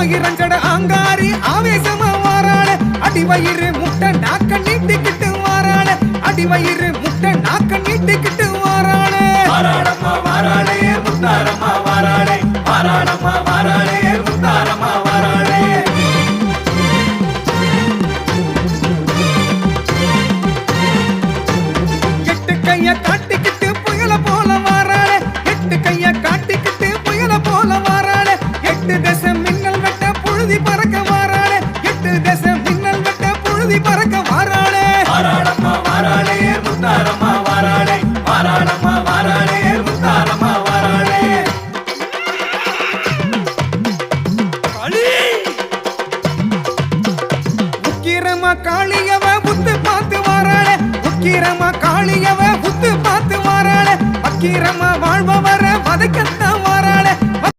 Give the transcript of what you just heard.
ஆயிரம் ஜட ஆங்காரி ஆவேசமா வாராளே அடிவயிறு முட்டை நாக்க நீட்டிக்கிட்டு வாராளே அடிவயிறு முட்டை நாக்க நீட்டிக்கிட்டு வாராளே வாராளம்மா வாராளே முத்தாரம்மா வாராளே வாராளம்மா வாராளே முத்தாரம்மா வாராளே எட்டு கைய காட்டிக்கிட்டு புயல போல வாராளே எட்டு கைய காட்டிக்கிட்டு புயல போல வாராளே எட்டு தசை மின்னல் வெட்ட புழுதி பறக்க வாராளே எட்டு தசை மின்னல் வெட்ட புழுதி பறக்க வாராளே வாராளம்மா வாராளே முத்தாரம்மா வாராளே வாராளம்மா வாராளே முத்தாரம்மா வாராளே உக்கிரமா காளியவ புத்து பார்த்து வாராளே உக்கிரமா காளியவ புத்து பார்த்து வாராளே அக்கிரமா வாழ்பவர வதைக்கத்தான்